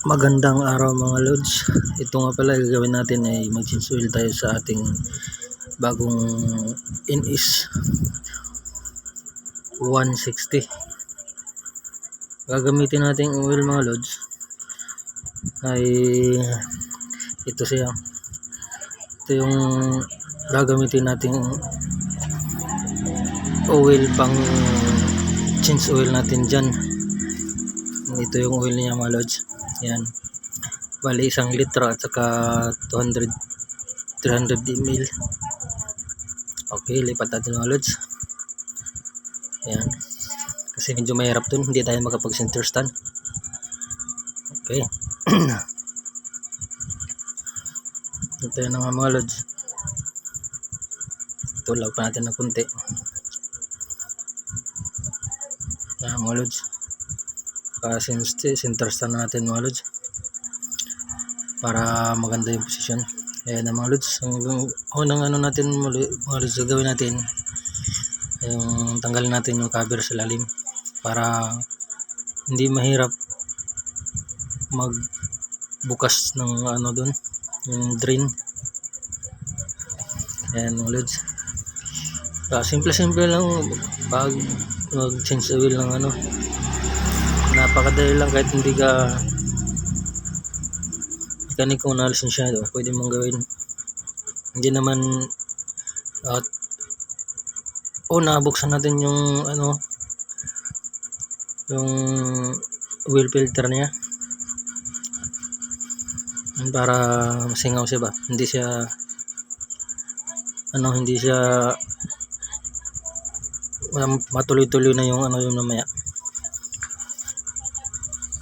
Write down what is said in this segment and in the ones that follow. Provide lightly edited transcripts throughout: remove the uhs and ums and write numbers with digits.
Magandang araw mga lods. Ito nga pala gagawin natin ay mag-change oil tayo sa ating bagong NS 160. Gagamitin natin oil mga lods ay ito siya. Ito yung gagamitin nating oil pang change oil natin dyan. Ito yung oil niya mga lods. Yan, bali 1 litro at saka 300 ml. Okay, lipat natin mga lods. Yan, kasi medyo mahirap dun, hindi tayo makapag center stand. Okay. Ito na nga mga lods. Tulak pa natin ng kunti. Yan mga lods, kasi center stand natin mga lods para maganda yung posisyon. Ayan na mga lods, ang unang natin mga lods gagawin natin yung tanggalin natin yung cover sa lalim para hindi mahirap magbukas ng doon, yung drain. Ayan mga lods, simple lang pag mag change oil ng napakadali lang. Kahit hindi ka mekanikong na lisensyado, pwede mong gawin. Hindi naman nabuksan natin yung yung oil filter niya para masingaw siya ba, hindi siya matuloy-tuloy na yung yung mamaya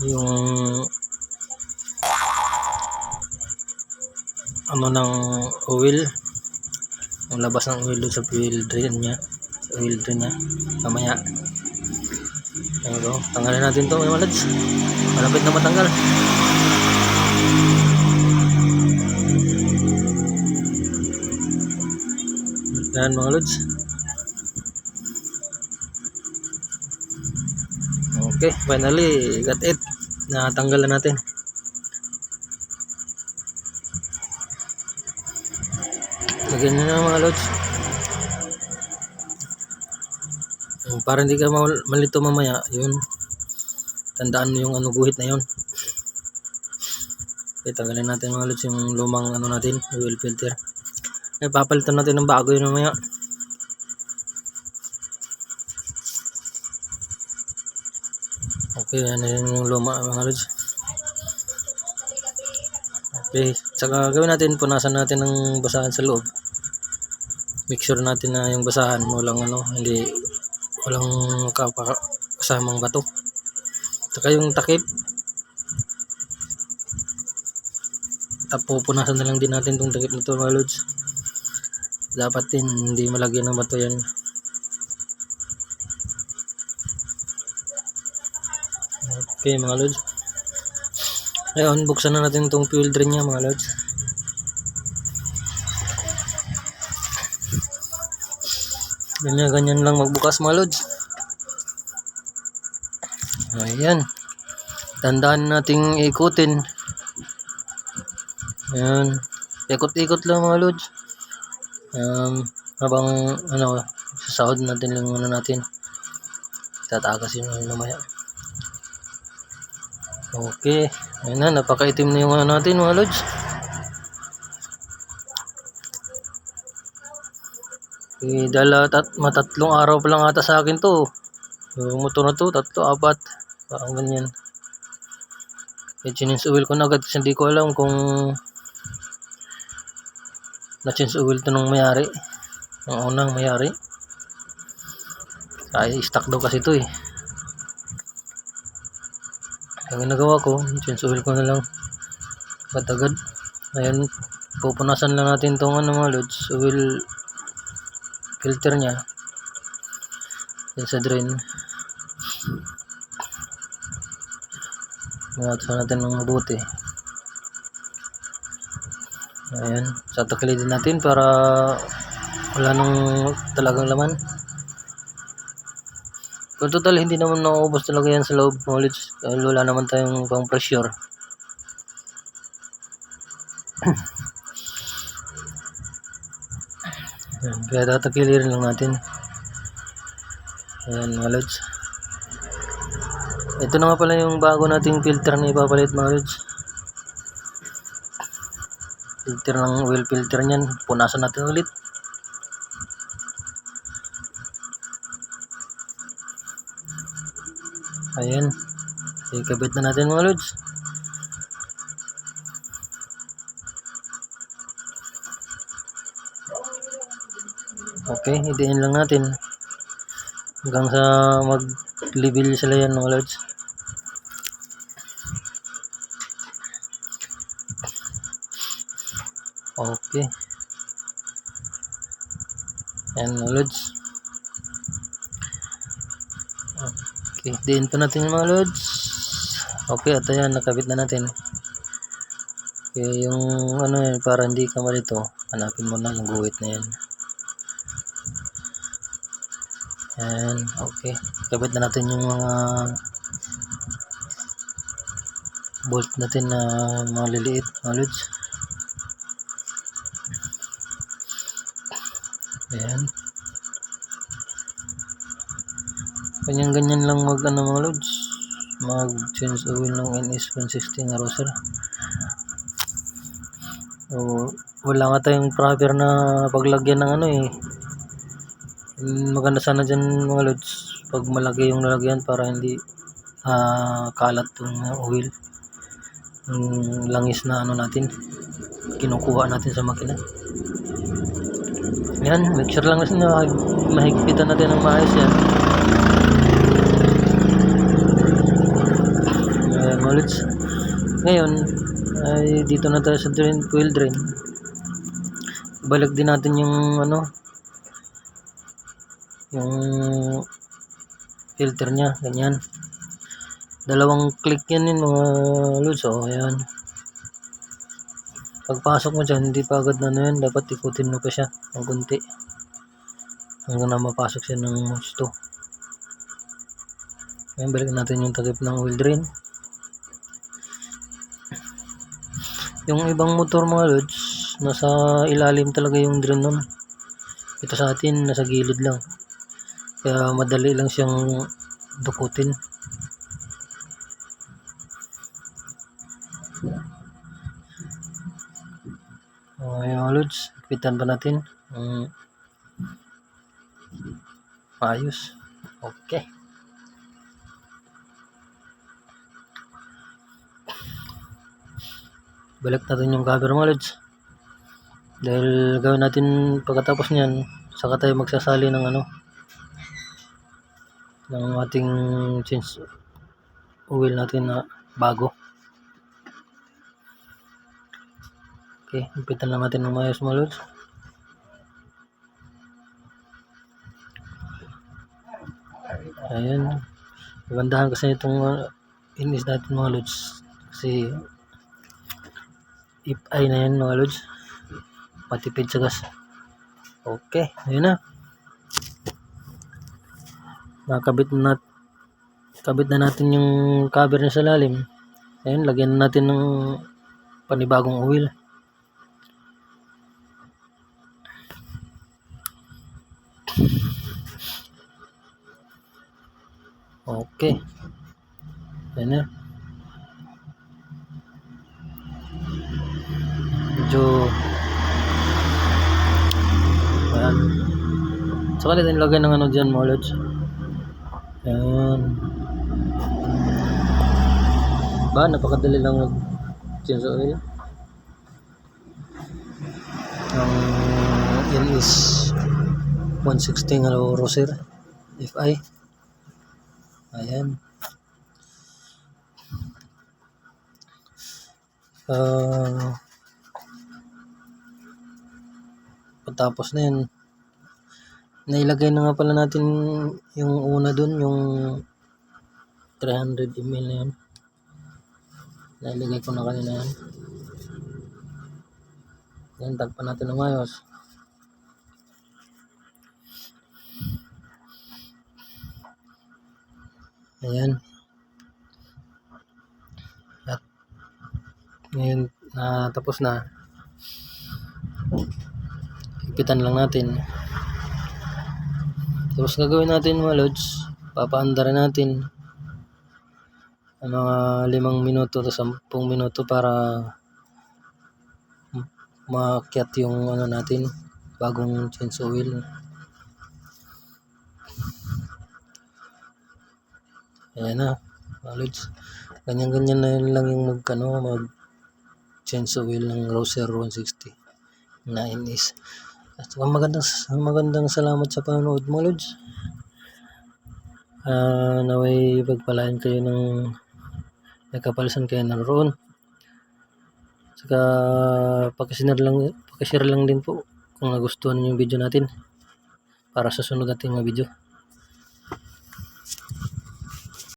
yung ng oil, ang labas ng oil sa oil drain niya mamaya. Tanggalin natin to mga lods, malapit na matanggal. Yan mga lods. Okay, finally got it, natanggal na natin. Lagyan nyo na mga lods para hindi ka malito mamaya. Yun, tandaan mo yung guhit na yun. Okay, tanggalin natin mga lods yung lumang natin, oil filter. Papalitan natin ng bago yun mamaya. Okay, yan yung luma mga lods. Okay, saka gawin natin, punasan natin ng basahan sa loob. Make sure natin na yung basahan walang walang kasamang bato. Saka yung takip, pupunasan na lang din natin itong takip nito mga lods. Dapat din hindi malagyan ng bato yan. Okay mga lods, ngayon buksan na natin itong fuel drain niya mga lods. Ganyan lang magbukas mga lods. Ayan, tandaan nating ikutin. Ayan, ikot-ikot lang mga lods. Habang sasahod natin lang natin, tatakas yun mamaya. Okay, ayun na, napakaitim na yung natin mga lods. Dahil matatlong araw pa lang ata sa akin to, yung motor na to, 3, 4, parang ganyan. Change oil ko na agad kasi hindi ko alam kung na-change oil to ng mayari, ang unang mayari. Ay, stock daw kasi to Ang ginagawa ko, change oil ko na lang agad-agad. Ayan, pupunasan lang natin tong mga lods, oil filter niya yan sa drain. Bukasan natin ng mabuti. Ayan, tatakilidin natin para wala nang talagang laman. Pero total hindi naman nauubos talaga yan sa loob, knowledge, dahil wala naman tayong pang pressure. Ayan, kaya tatagilirin lang natin. Ayan mga lods. Ito na nga pala yung bago nating filter na ipapalit mga lods. Filter ng oil filter niyan. Punasan natin ulit. Ayan. Ikabit na natin mga lods. Okay, idiin lang natin hanggang sa mag-level sila yan mga lods. Okay. Ayan mga lods. Okay, idiin pa natin mga lods. Okay, at ayan, nakabit na natin. Okay, yung ano yan, para hindi ka malito, hanapin mo na yung guhit na yan. Ayan, okay. Kabit na natin yung mga bolt natin na mga liliit, mga lods. Ayan. Ganyan-ganyan lang mag ano mga lods. Mag change oil ng NS160 na Roser. So, wala nga tayong proper na paglagyan ng ano eh. Maganda sana dyan mga lods pag malaki yung lalagyan para hindi kalat yung oil, yung langis na ano natin kinukuha natin sa makina. Yan, make sure lang kasi na mahigpitan natin ng maayos yan. Ayan mga lods. Ngayon ay dito na tayo sa fuel drain. Balik din natin yung ano, yung filter nya, ganyan. Dalawang click yan mga lods. Oh, ayan. Pagpasok mo dyan, hindi pa agad na yan. Dapat ikutin mo pa siya ng kunti hanggang na mapasok siya ng gusto. Ayan, balik natin yung takip ng oil drain. Yung ibang motor mga lods, nasa ilalim talaga yung drain nun. Ito sa atin, nasa gilid lang. Kaya madali lang siyang dukutin. Okay mga lods, ipitan pa natin. Ayos. Okay. Balik natin yung cover mga lods. Dahil gawin natin pagkatapos niyan, saka tayo magsasali ng ano, ng ating change oil natin na bago. Okay, ipitan lang natin ng mayos mga lods. Ayan. Magandahan kasi itong inis natin mga lods. Kasi if-ay na yan mga lods. Matipid sa gas. Okay, ayun na. Nakabit na natin yung cover niya sa lalim. Ayun, lagyan na natin ng panibagong oil. Okay. Ayun na. Medyo ayan. Saka natin lagyan ng ano dyan mga lods. Ayan. Ba, napakadali lang mag-change oil. Ang yan is 160 nga Roser FI. Ayan. Patapos na yan, nailagay na nga pala natin yung una dun, yung 300 ml na yan. Nailagay ko na kanina yan. Yan, tagpan natin ng ayos. Ayan. At ngayon, tapos na. Higpitan lang natin. Tapos gagawin natin mga lods, papaandarin natin ang mga 5 minuto to 10 minuto para maakyat yung ano natin, bagong change oil. Ayan na mga lods, ganyan na yun lang yung mag change oil ng Rouser 160 9S. At magandang salamat sa panonood mga lods. Naway pagpalain kayo ng nagkapalisan kayo naroon. Saka pakishare lang din po kung nagustuhan niyo yung video natin para sa sunod nating mga video.